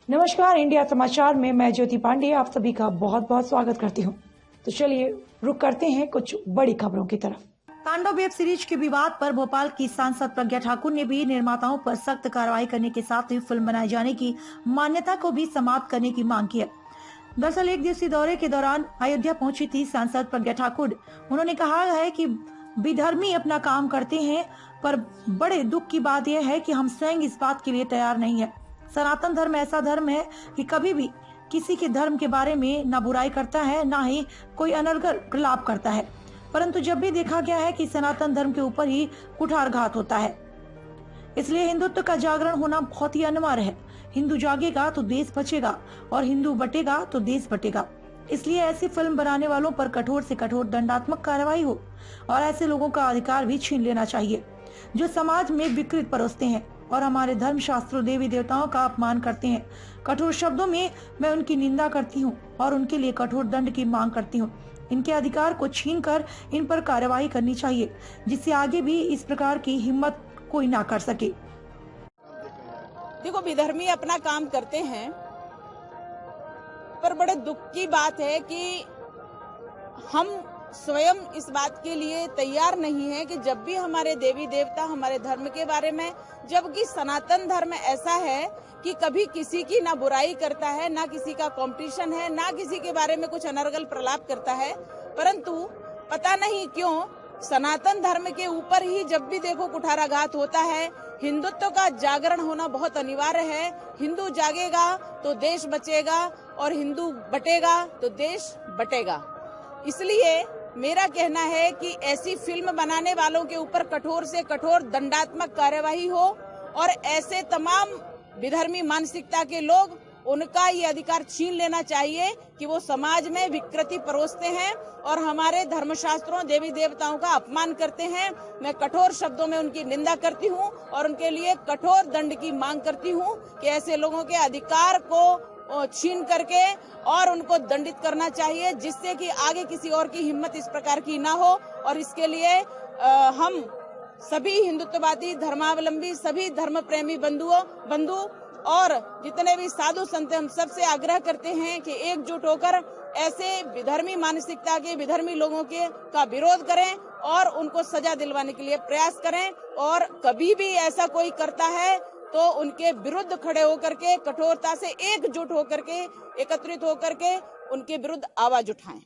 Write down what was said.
नमस्कार, इंडिया समाचार में मैं ज्योति पांडे आप सभी का बहुत बहुत स्वागत करती हूं। तो चलिए रुक करते हैं कुछ बड़ी खबरों की तरफ। तांडव वेब सीरीज के विवाद पर भोपाल की सांसद प्रज्ञा ठाकुर ने भी निर्माताओं पर सख्त कार्रवाई करने के साथ ही फिल्म बनाए जाने की मान्यता को भी समाप्त करने की मांग की है। दरअसल एक दिवसीय दौरे के दौरान अयोध्या पहुंची थी सांसद प्रज्ञा ठाकुर। उन्होंने कहा है कि विधर्मी अपना काम करते हैं, पर बड़े दुख की बात यह है कि हम स्वयं इस बात के लिए तैयार नहीं है। सनातन धर्म ऐसा धर्म है कि कभी भी किसी के धर्म के बारे में न बुराई करता है, न ही कोई अनर्गल प्रलाप करता है। परंतु जब भी देखा गया है कि सनातन धर्म के ऊपर ही कुठारघात होता है, इसलिए हिंदुत्व का जागरण होना बहुत ही अनिवार्य है। हिंदू जागेगा तो देश बचेगा और हिंदू बटेगा तो देश बटेगा। इसलिए ऐसी फिल्म बनाने वालों पर कठोर से कठोर दंडात्मक कार्रवाई हो और ऐसे लोगों का अधिकार भी छीन लेना चाहिए जो समाज में विकृत परोसते हैं और हमारे धर्म शास्त्रों देवी देवताओं का अपमान करते हैं। कठोर शब्दों में मैं उनकी निंदा करती हूँ और उनके लिए कठोर दंड की मांग करती हूँ। इनके अधिकार को छीनकर इन पर कार्रवाई करनी चाहिए, जिससे आगे भी इस प्रकार की हिम्मत कोई ना कर सके। देखो, विधर्मी अपना काम करते हैं, पर बड़े दुख की बात है कि हम स्वयं इस बात के लिए तैयार नहीं है कि जब भी हमारे देवी देवता हमारे धर्म के बारे में, जबकि सनातन धर्म ऐसा है कि कभी किसी की ना बुराई करता है, ना किसी का कंपटीशन है, ना किसी के बारे में कुछ अनर्गल प्रलाप करता है, परंतु पता नहीं क्यों सनातन धर्म के ऊपर ही जब भी देखो कुठाराघात होता है। हिंदुत्व का जागरण होना बहुत अनिवार्य है। हिंदू जागेगा तो देश बचेगा और हिंदू बटेगा तो देश बटेगा। इसलिए मेरा कहना है कि ऐसी फिल्म बनाने वालों के ऊपर कठोर से कठोर दंडात्मक कार्यवाही हो और ऐसे तमाम विधर्मी मानसिकता के लोग, उनका ये अधिकार छीन लेना चाहिए कि वो समाज में विकृति परोसते हैं और हमारे धर्मशास्त्रों देवी देवताओं का अपमान करते हैं। मैं कठोर शब्दों में उनकी निंदा करती हूँ और उनके लिए कठोर दंड की मांग करती हूँ कि ऐसे लोगों के अधिकार को छीन करके और उनको दंडित करना चाहिए, जिससे कि आगे किसी और की हिम्मत इस प्रकार की ना हो। और इसके लिए हम सभी हिंदुत्ववादी धर्मावलंबी सभी धर्म प्रेमी बंधु और जितने भी साधु संत, हम सबसे आग्रह करते हैं कि एकजुट होकर ऐसे विधर्मी मानसिकता के विधर्मी लोगों के का विरोध करें और उनको सजा दिलवाने के लिए प्रयास करें। और कभी भी ऐसा कोई करता है तो उनके विरुद्ध खड़े होकर के कठोरता से एकजुट होकर के एकत्रित होकर के उनके विरुद्ध आवाज उठाएं।